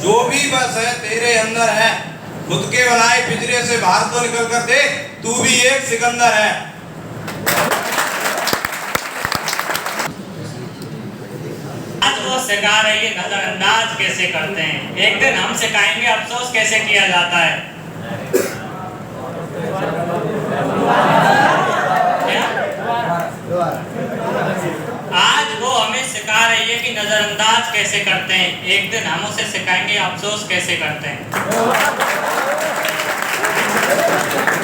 जो भी बस है तेरे अंदर है, खुद के बनाए पिंजरे से बाहर तो निकल कर देख, तू भी एक सिकंदर है। आज वो सिखा रही है नजरअंदाज कैसे करते हैं, एक दिन हम सिखाएंगे अफसोस कैसे किया जाता है। आज वो हमें सिखा रही है कि नजरअंदाज कैसे करते हैं, एक दिन हम उसे सिखाएंगे अफसोस कैसे करते हैं।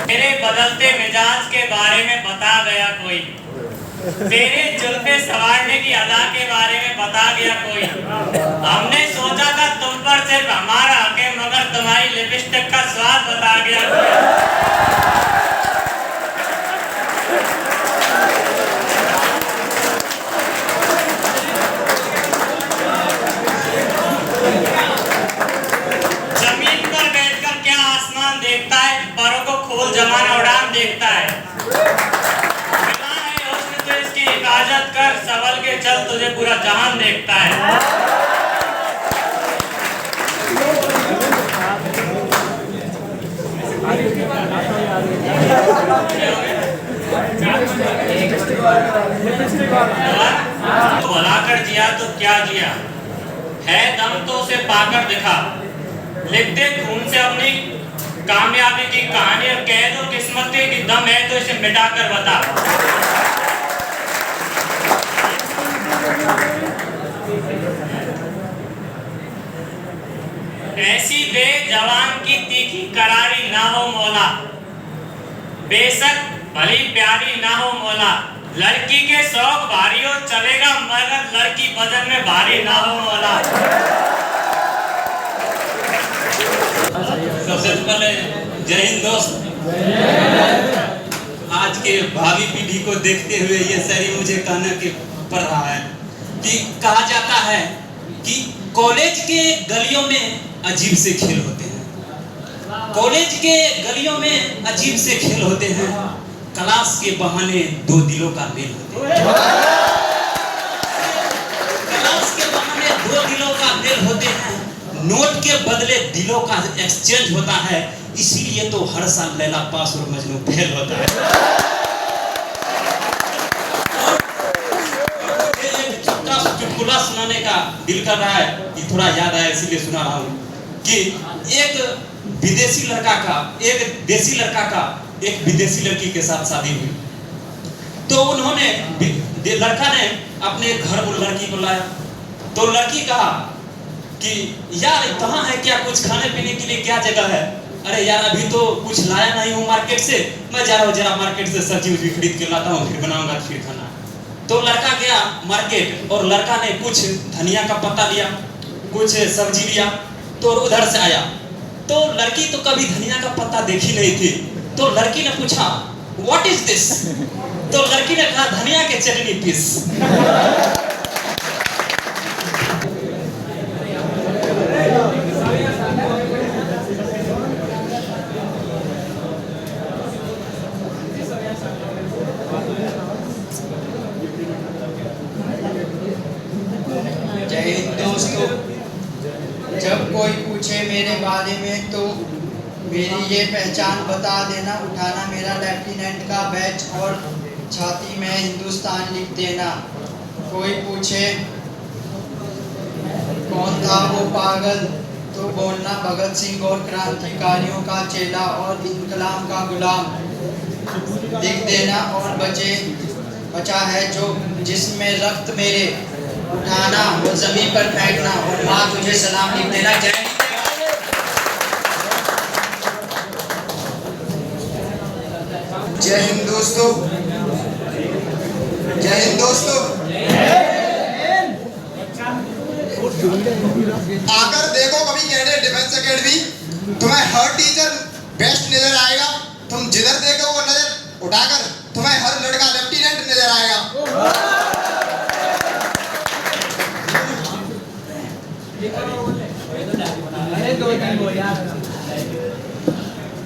मेरे बदलते मिजाज के बारे में बता गया कोई, तेरे जुल्फे संवारने की अदा के बारे में बता गया कोई। हमने सोचा था तुम पर सिर्फ हमारा हक है, मगर तुम्हारी लिपस्टिक का स्वाद बता गया कोई। जमीन पर बैठकर क्या आसमान देखता है, परों को खोल जमाना उड़ान देखता है। तो इसकी हिफाजत कर, संभल के चल, तुझे पूरा जहान देखता है। तो भलाकर जिया तो क्या जिया है, दम तो उसे पाकर दिखा। लिख दे खून से अपनी कामयाबी की कहानी और कह दो किस्मत की दम है तो इसे मिटाकर बता। ऐसी बेजवान की तीखी करारी ना हो मौला, बेशक भली प्यारी ना हो मौला। लड़की के शौक भारी हो चलेगा, मगर लड़की वजन में भारी ना हो मौला। सबसे पहले जय हिंद दोस्त। आज के भावी पीढ़ी को देखते हुए ये शायरी मुझे कहने के पड़ रहा है कि कहा जाता है कि कॉलेज के गलियों में अजीब से खेल होते हैं, कॉलेज के गलियों में अजीब से खेल होते हैं, क्लास के बहाने दो दिलों का मेल होते हैं, क्लास के बहाने दो दिलों का मेल होते हैं, नोट के बदले दिलों का एक्सचेंज होता है, इसीलिए तो हर साल लैला पास और मजनू फेल होता है। एक छोटा सा चुटकुला सुनाने का दिल कर रहा है कि थोड़ा याद आया इसलिए सुना रहा हूँ कि एक विदेशी लड़का का एक देसी लड़का का एक विदेशी लड़की के साथ शादी हुई। तो उन्होंने लड़का ने अपने घर वो लड़की को लाया, तो लड़की कहा कि यार कहाँ है, क्या कुछ खाने पीने के लिए क्या जगह है? अरे यार अभी तो कुछ लाया नहीं हूँ मार्केट से, मैं जा रहा हूँ जरा मार्केट से सब्जी उब्जी खरीद के लाता हूँ, फिर बनाऊंगा फिर खाना। तो लड़का गया मार्केट और लड़का ने कुछ धनिया का पत्ता लिया, कुछ सब्जी लिया, तो उधर से आया। तो लड़की तो कभी धनिया का पत्ता देखी नहीं थी, तो लड़की ने पूछा व्हाट इज दिस? तो लड़की ने कहा धनिया के चटनी पीस। जय हिंद दोस्तों। जब कोई पूछे मेरे बारे में तो मेरी ये पहचान बता देना, उठाना मेरा लेफ्टिनेंट का बैच और छाती में हिंदुस्तान लिख देना। कोई पूछे कौन था वो पागल, तो बोलना भगत सिंह और क्रांतिकारियों का चेला और इनकलाब का गुलाम लिख देना। और बचा है जो जिसमें रक्त मेरे, उठाना वो जमीन पर फेंकना और माँ तुझे सलाम लिख देना। जय हिंद दोस्तों। जय हिंद दोस्तों। आकर देखो कभी कैडेट डिफेंस एकेडमी, तुम्हें हर टीचर बेस्ट नजर आएगा। तुम जिधर देखो वो नजर उठाकर तुम्हें हर लड़का लेफ्टिनेंट नजर आएगा।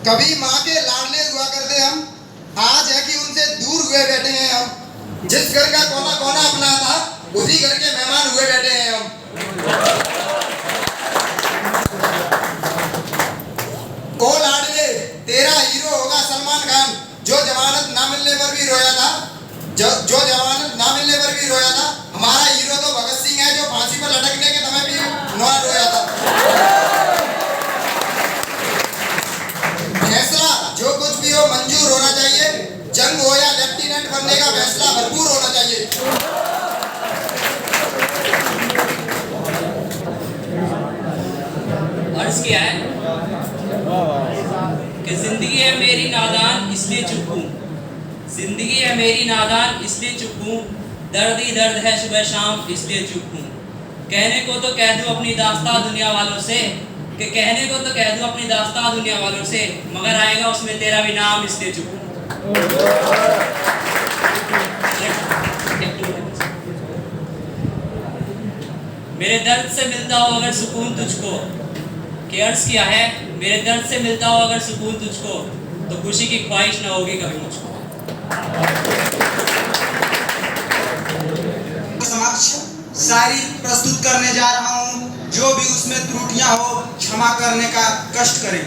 कभी माँ के लाडले हुआ करते हम, आज है कि उनसे दूर हुए बैठे हैं हम। जिस घर का कोना कोना अपना था, उसी घर के मेहमान हुए बैठे हैं हम। किया है कि जिंदगी है मेरी नादान इसलिए चुप हूँ, जिंदगी है मेरी नादान इसलिए चुप हूँ, दर्द ही दर्द है सुबह शाम इसलिए चुप हूँ। कहने को तो कह दूँ अपनी दास्तां दुनिया वालों से, कि कहने को तो कह दूँ अपनी दास्तां दुनिया वालों से, मगर आएगा उसमें तेरा भी नाम इसलिए चुप हूँ। मेरे दर्द से मिलता हो अगर सुकून तुझको, कि अर्ज किया है मेरे दर्द से मिलता हो अगर सुकून तुझको, तो खुशी की ख्वाहिश ना होगी कभी मुझको। समक्ष शायरी प्रस्तुत करने जा रहा हूँ, जो भी उसमें त्रुटियां हो क्षमा करने का कष्ट करें।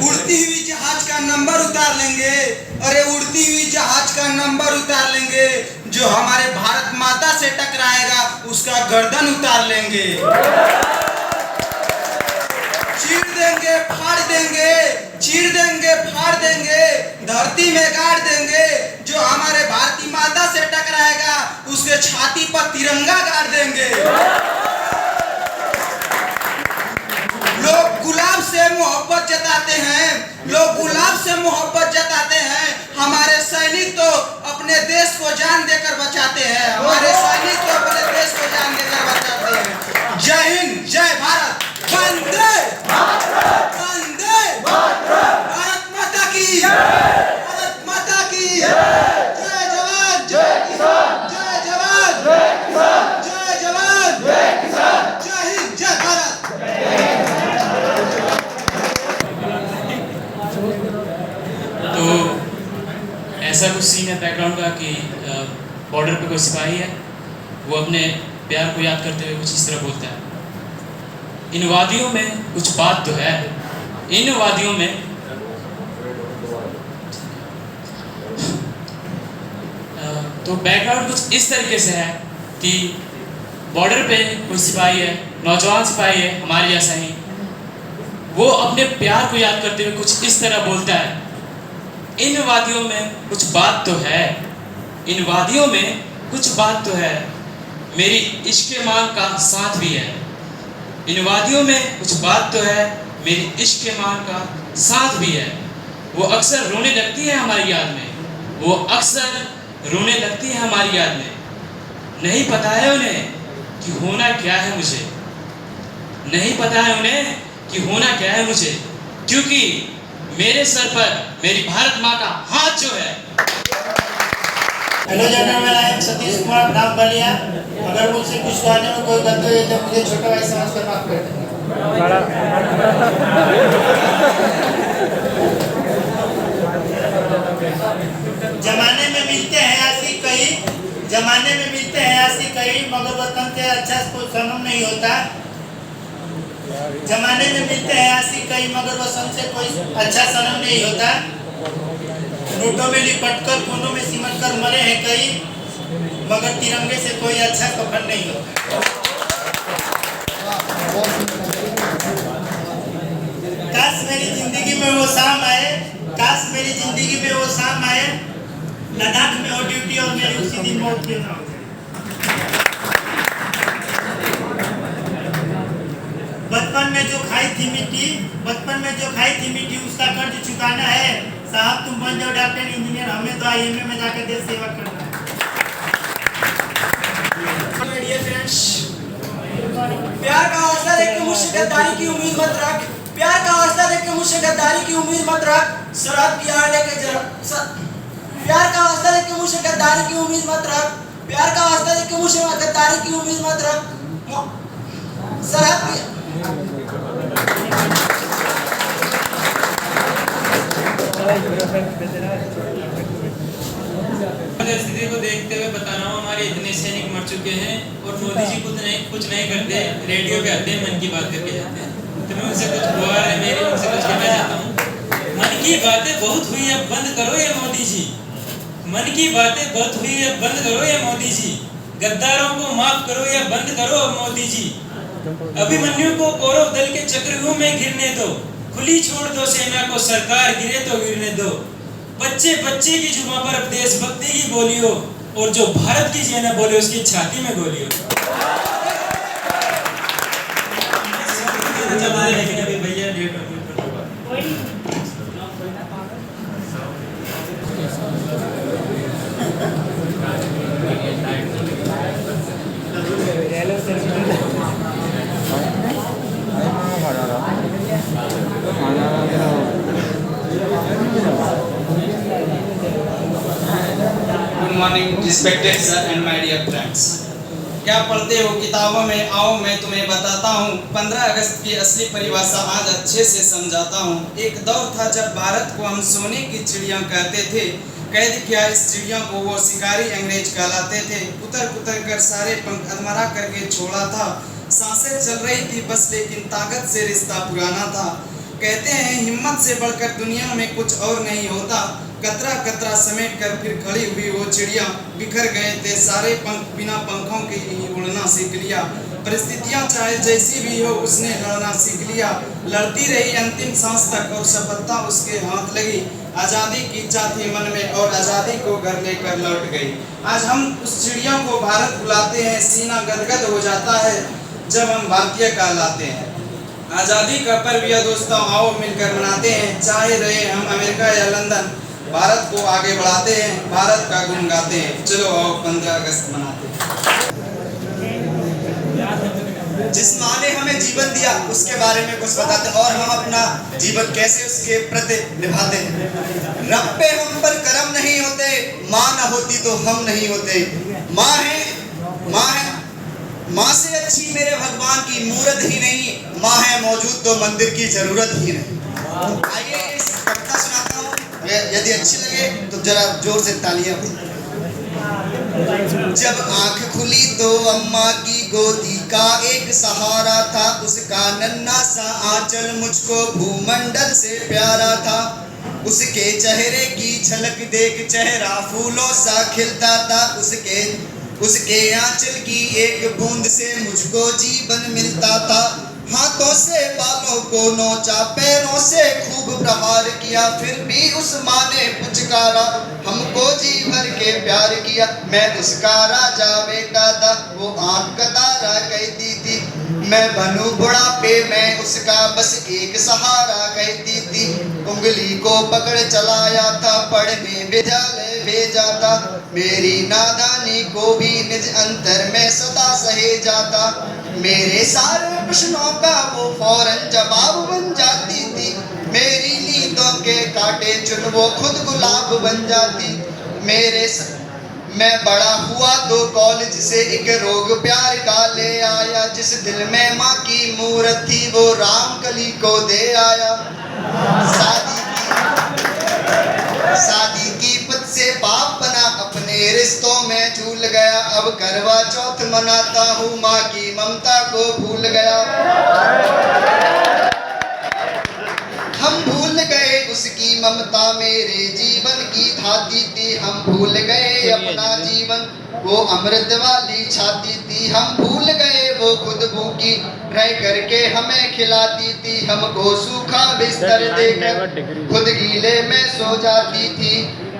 उड़ती हुई जहाज का नंबर उतार लेंगे, अरे उड़ती हुई जहाज का नंबर उतार लेंगे, जो हमारे भारत माता से टकराएगा उसका गर्दन उतार लेंगे। चीर देंगे फाड़ देंगे, चीर देंगे फाड़ देंगे, धरती में गाड़ देंगे, जो हमारे भारती माता से टकराएगा उसके छाती पर तिरंगा गाड़ देंगे। लोग गुलाब से मोहब्बत जताते हैं, लोग गुलाब से मोहब्बत जताते हैं, हमारे सैनिक तो अपने देश को जान देकर बचाते हैं, हमारे सैनिक तो अपने देश को जान देकर बचाते हैं। जय हिंद, जय भारत, वंदे वंदे भारत माता की, भारत माता की जय जवान जय किसान, जय जवान जय किसान, जय जवान जय किसान, जय हिंद जय भारत। तो ऐसा कुछ सीन है बैकग्राउंड का कि बॉर्डर पे कोई सिपाही है, वो अपने प्यार को याद करते हुए कुछ इस तरह बोलता है, इन वादियों में कुछ बात तो है, इन वादियों में तो बैकग्राउंड कुछ इस तरीके से है कि बॉर्डर पे कोई सिपाही है, नौजवान सिपाही है हमारे जैसा ही, वो अपने प्यार को याद करते हुए कुछ इस तरह बोलता है, इन वादियों में कुछ बात तो है, इन वादियों में कुछ बात तो है, मेरी इश्क मांग का साथ भी है, इन वादियों में कुछ बात तो है, मेरी इश्क मांग का साथ भी है। वो अक्सर रोने लगती है हमारी याद में, वो अक्सर रोने लगती है हमारी याद में, नहीं पता है उन्हें कि होना क्या है मुझे, नहीं पता है उन्हें कि होना क्या है मुझे, क्योंकि मेरे सर पर मेरी भारत माँ का हाथ जो है। Hello general, I am Satish Kumar नाम बलिया। अगर मुझसे कुछ कहने में कोई गलती है तो मुझे छोटा भाई समझ कर माफ कर देना। जमाने में मिलते हैं ऐसी कई, जमाने में मिलते हैं ऐसी कई, मगर वतन से अच्छा कोई सनम नहीं होता। जमाने में मिलते हैं ऐसी कई, मगर वतन से कोई अच्छा सनम नहीं होता। नोटों में लिपट कर, कोनों में सिमट कर मरे हैं कई, मगर तिरंगे से कोई अच्छा कफन नहीं होता। काश मेरी जिंदगी में वो शाम आए, काश मेरी जिंदगी में वो शाम आए, लद्दाख में हो ड्यूटी और मेरी उसी दिन मौत क्यों ना हो जाए। बचपन में जो खाई थी मिट्टी, बचपन में जो खाई थी मिट्टी, उसका कर्ज चुकाना है। साहब तुम बन जाओ डॉक्टर इंजीनियर, हमें तो आईएमए में जाकर देश सेवा करना है। डियर फ्रेंड्स, प्यार का हौसला देख के मुझसे गद्दारी की उम्मीद मत रख, प्यार का हौसला देख के मुझसे गद्दारी की उम्मीद मत रख, सरहद की आड़ लेके प्यार का हौसला देख के मुझसे गद्दारी की उम्मीद मत रख, प्यार का हौसला देख के मुझसे गद्दारी की उम्मीद मत रख, सरहद की स्थिति को देखते हुए बता रहा हूँ, हमारे इतने सैनिक मर चुके हैं और मोदी जी कुछ नहीं करते, रेडियो पे आते हैं, मन की बात करके जाते हैं। तो मैं उनसे कुछ गुहार है मेरी, उनसे कुछ कहना चाहता हूँ। मन की बातें बहुत हुई, अब बंद करो ये मोदी जी, मन की बातें बहुत हुई, अब बंद करो ये मोदी जी, गद्दारों को माफ करो या बंद करो अब मोदी जी। अभिमन्यु को कौरव दल के चक्रव्यूह में गिरने दो, खुली छोड़ दो सेना को, सरकार गिरे तो गिरने दो। बच्चे बच्चे की जुबान पर अब देशभक्ति की बोली हो, और जो भारत की सेना बोले उसकी छाती में गोली हो। काम चल रहा है, लेकिन अभी भैया डेट अपडेट कर दो। Good morning respected sir and my dear friends. क्या पढ़ते हो किताबों में, आओ मैं तुम्हें बताता हूँ। 15 अगस्त की असली परिभाषा आज अच्छे से समझाता हूँ। एक दौर था जब भारत को हम सोने की चिड़िया कहते थे। कैद किया इस चिड़िया को वो शिकारी अंग्रेज कहलाते थे। कुतर कुतर कर सारे पंख अधमरा करके छोड़ा था। सांसें चल रही थी बस, लेकिन ताकत से रिश्ता पुराना था। कहते हैं हिम्मत से बढ़कर दुनिया में कुछ और नहीं होता। कतरा कतरा समेट कर फिर खड़ी हुई वो चिड़िया, बिखर गए थे सारे पंख, बिना पंखों के ही उड़ना सीख लिया। परिस्थितियां चाहे जैसी भी हो उसने लड़ना सीख लिया। लड़ती रही अंतिम सांस तक और सफलता उसके हाथ लगी। आज़ादी की इच्छा थी मन में और आज़ादी को घर लेकर लौट गई। आज हम उस चिड़िया को भारत बुलाते हैं। सीना गदगद हो जाता है जब हम भारतीय कहलाते हैं। आज़ादी का पर्व यह दोस्तों आओ मिलकर मनाते हैं। चाहे रहे हम अमेरिका या लंदन, भारत को आगे बढ़ाते हैं, भारत का गुण गाते हैं। चलो आओ 15 अगस्त मनाते हैं। जिस माँ ने हमें जीवन दिया उसके बारे में कुछ बताते हैं और हम अपना जीवन कैसे उसके प्रति निभाते हैं। रब पे हम पर करम नहीं होते, माँ न होती तो हम नहीं होते। माँ है, माँ है, माँ से अच्छी मेरे भगवान की मूरत ही नहीं। माँ है मौजूद तो मंदिर की जरूरत ही नहीं। आइए इस कविता सुनाता हूँ, यदि अच्छी लगे तो जरा जोर से तालियां। जब आंख खुली तो अम्मा की गोदी का एक सहारा था। उसका नन्हा सा आंचल मुझको भूमंडल से प्यारा था। उसके चेहरे की झलक देख चेहरा फूलों सा खिलता था। उसके आंचल की एक बूंद से मुझको जीवन मिलता था। हाथों से बालों को नोचा, पैरों से खूब प्रहार किया, फिर भी उस माँ ने पुचकारा, हमको जी भर के प्यार किया। मैं उसका राजा बेटा था, वो आँख का तारा कहती थी। मैं बनूं बुढ़ापे में उसका बस एक सहारा कहती थी। उंगली को पकड़ चलाया था, पढ़ने विद्यालय भेजा था। मेरी नादानी को भी निज अंतर में सदा सहे जाता। मेरे सारे प्रश्नों का वो फौरन जवाब बन जाती थी। मेरी नींदों के कांटे चुन वो खुद गुलाब बन जाती। मैं बड़ा हुआ तो कॉलेज से एक रोग प्यार का ले आया। जिस दिल में माँ की मूरत थी वो रामकली को दे आया। शादी की पद से बाप बना, अपने रिश्तों में झूल गया। अब करवा चौथ मनाता हूँ, माँ की ममता को भूल गया। हम भूल गए उसकी ममता मेरे जीवन की धाती थी। हम भूल गए अपना जीवन, वो अमृत वाली छाती थी। हम भूल गए वो खुद भूखी रह करके हमें खिलाती थी। हमको सूखा बिस्तर देकर खुद गीले में सो जाती थी।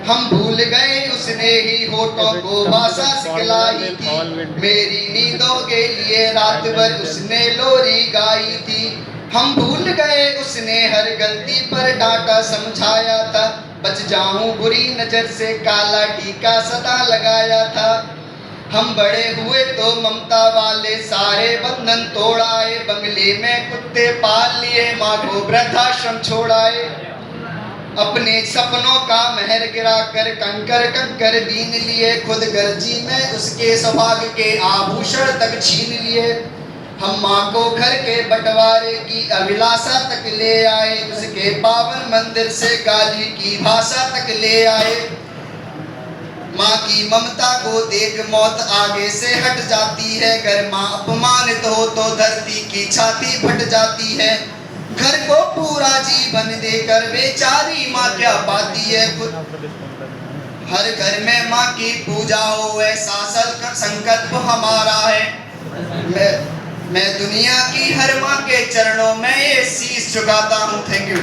हम भूल गए उसने ही होठों को भाषा सिखलाई थी। मेरी नींदों के लिए रात भर उसने लोरी गाई थी। हम भूल गए उसने हर गलती पर डांटा समझाया था। बच जाऊं बुरी नजर से काला टीका सदा लगाया था। हम बड़े हुए तो ममता वाले सारे बंधन तोड़ाए। बंगले में कुत्ते पाल लिए, माँ को वृद्धाश्रम छोड़ाए। अपने सपनों का महर गिरा कर कंकर बीन लिए। खुद गर्जी में उसके सौभाग्य के आभूषण तक छीन लिए। हम माँ को घर के बंटवारे की अभिलाषा तक ले आए। उसके पावन मंदिर से गाली की भाषा तक ले आए। माँ की ममता को देख मौत आगे से हट जाती है। अगर माँ अपमानित हो तो धरती की छाती फट जाती है। घर को पूरा जीवन देकर बेचारी माँ क्या पाती है खुद। हर घर में माँ की पूजा हो ऐसा संकल्प हमारा है। मैं दुनिया की हर माँ के चरणों में ये शीश झुकाता हूँ। Thank you.